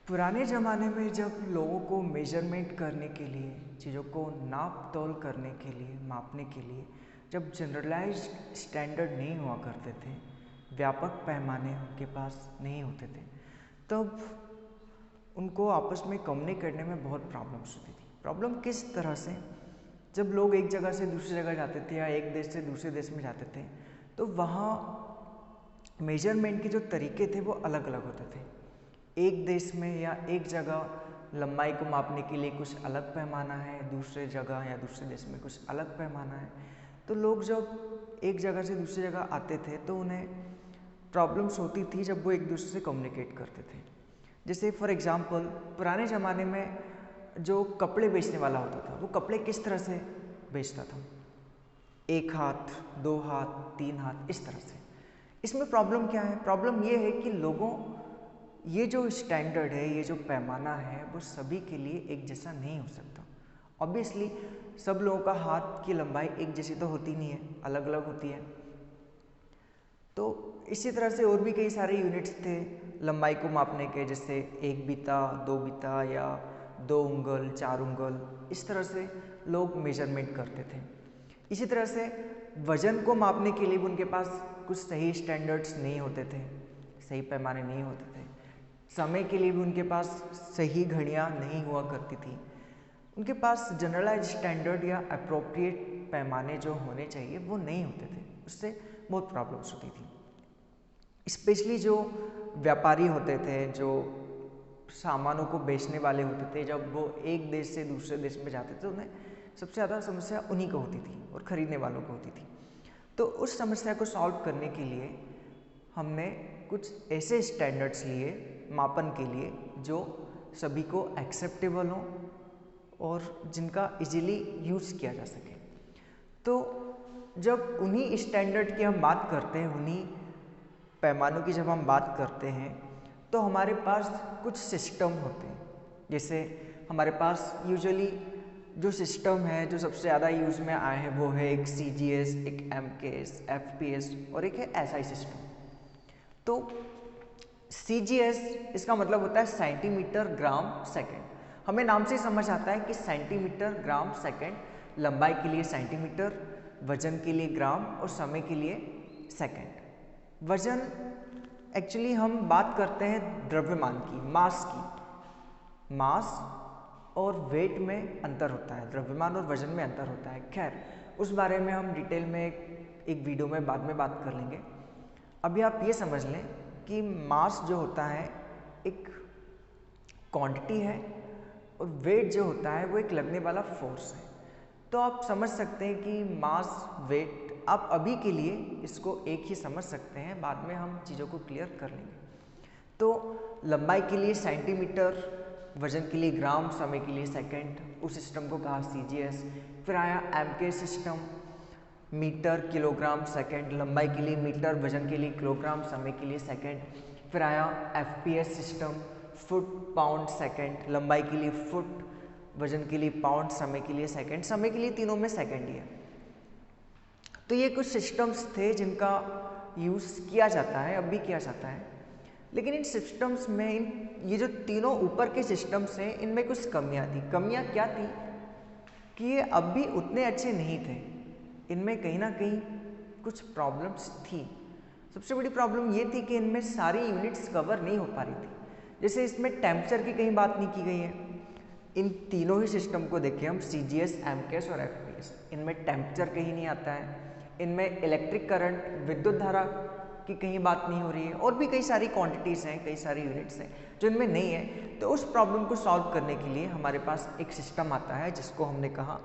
पुराने ज़माने में जब लोगों को मेजरमेंट करने के लिए, चीज़ों को नाप तोल करने के लिए, मापने के लिए जब जनरलाइज्ड स्टैंडर्ड नहीं हुआ करते थे, व्यापक पैमाने उनके पास नहीं होते थे, तब उनको आपस में कम्युनिकेट करने में बहुत प्रॉब्लम्स होती थी। प्रॉब्लम किस तरह से, जब लोग एक जगह से दूसरी जगह जाते थे या एक देश से दूसरे देश में जाते थे, तो वहाँ मेजरमेंट के जो तरीके थे वो अलग अलग होते थे। एक देश में या एक जगह लंबाई को मापने के लिए कुछ अलग पैमाना है, दूसरे जगह या दूसरे देश में कुछ अलग पैमाना है। तो लोग जब एक जगह से दूसरी जगह आते थे तो उन्हें प्रॉब्लम्स होती थी जब वो एक दूसरे से कम्युनिकेट करते थे। जैसे फॉर एग्जांपल पुराने ज़माने में जो कपड़े बेचने वाला होता था वो कपड़े किस तरह से बेचता था, एक हाथ, दो हाथ, तीन हाथ, इस तरह से। इसमें प्रॉब्लम क्या है? प्रॉब्लम ये है कि लोगों ये जो स्टैंडर्ड है, ये जो पैमाना है, वो सभी के लिए एक जैसा नहीं हो सकता। ऑब्वियसली सब लोगों का हाथ की लंबाई एक जैसी तो होती नहीं है, अलग अलग होती है। तो इसी तरह से और भी कई सारे यूनिट्स थे लंबाई को मापने के, जैसे एक बीता, दो बीता या 2 उंगल, 4 उंगल, इस तरह से लोग मेजरमेंट करते थे। इसी तरह से वजन को मापने के लिए भी उनके पास कुछ सही स्टैंडर्ड्स नहीं होते थे, सही पैमाने नहीं होते थे। समय के लिए भी उनके पास सही घड़ियाँ नहीं हुआ करती थी। उनके पास जनरलाइज स्टैंडर्ड या अप्रोप्रिएट पैमाने जो होने चाहिए वो नहीं होते थे। उससे बहुत प्रॉब्लम्स होती थी। स्पेशली जो व्यापारी होते थे, जो सामानों को बेचने वाले होते थे, जब वो एक देश से दूसरे देश में जाते थे उन्हें सबसे ज़्यादा समस्या उन्हीं को होती थी और ख़रीदने वालों को होती थी। तो उस समस्या को सॉल्व करने के लिए हमने कुछ ऐसे स्टैंडर्ड्स लिए मापन के लिए जो सभी को एक्सेप्टेबल हों और जिनका इजीली यूज़ किया जा सके। तो जब उन्हीं स्टैंडर्ड की हम बात करते हैं, उन्हीं पैमानों की जब हम बात करते हैं, तो हमारे पास कुछ सिस्टम होते हैं। जैसे हमारे पास यूजुअली जो सिस्टम है, जो सबसे ज़्यादा यूज़ में आए हैं, वो है एक CGS, एक MKS, FPS और एक है SI सिस्टम। तो CGS इसका मतलब होता है सेंटीमीटर ग्राम सेकंड। हमें नाम से ही समझ आता है कि सेंटीमीटर ग्राम सेकंड, लंबाई के लिए सेंटीमीटर, वजन के लिए ग्राम और समय के लिए सेकंड। वजन एक्चुअली हम बात करते हैं द्रव्यमान की, मास की। मास और वेट में अंतर होता है, द्रव्यमान और वजन में अंतर होता है। खैर उस बारे में हम डिटेल में एक वीडियो में बाद में बात कर लेंगे। अभी आप ये समझ लें कि मास जो होता है एक क्वांटिटी है और वेट जो होता है वो एक लगने वाला फोर्स है। तो आप समझ सकते हैं कि मास, वेट, आप अभी के लिए इसको एक ही समझ सकते हैं, बाद में हम चीज़ों को क्लियर कर लेंगे। तो लंबाई के लिए सेंटीमीटर, वजन के लिए ग्राम, समय के लिए सेकंड, उस सिस्टम को कहा CGS। फिर आया MK system, meter, kilogram, second, लंबाई के लिए मीटर, वजन के लिए किलोग्राम, समय के लिए सेकंड। फिर आया FPS system, foot, pound, second, लंबाई के लिए फुट, वजन के लिए पाउंड, समय के लिए सेकंड। समय के लिए तीनों में सेकंड ही है। तो ये कुछ सिस्टम्स थे जिनका यूज़ किया जाता है, अब भी किया जाता है। लेकिन इन सिस्टम्स में ये जो तीनों ऊपर के सिस्टम्स हैं, इनमें कुछ कमियां थी। कमियां क्या थी कि ये अब भी उतने अच्छे नहीं थे, इनमें कहीं ना कहीं कुछ प्रॉब्लम्स थी। सबसे बड़ी प्रॉब्लम ये थी कि इनमें सारी यूनिट्स कवर नहीं हो पा रही थी। जैसे इसमें टेम्परेचर की कहीं बात नहीं की गई है। इन तीनों ही सिस्टम को देखें हम, CGS, MKS और FPS, इनमें टेम्परेचर कहीं नहीं आता है। इनमें इलेक्ट्रिक करंट, विद्युत धारा की कहीं बात नहीं हो रही है। और भी कई सारी क्वांटिटीज़ हैं, कई सारी यूनिट्स हैं जो इनमें नहीं है। तो उस प्रॉब्लम को सॉल्व करने के लिए हमारे पास एक सिस्टम आता है जिसको हमने कहा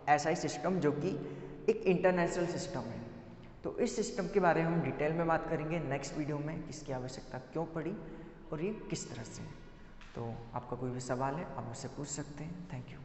SI सिस्टम, जो कि एक इंटरनेशनल सिस्टम है। तो इस सिस्टम के बारे में हम डिटेल में बात करेंगे नेक्स्ट वीडियो में, इसकी आवश्यकता क्यों पड़ी और ये किस तरह से है। तो आपका कोई भी सवाल है आप मुझसे पूछ सकते हैं। Thank you.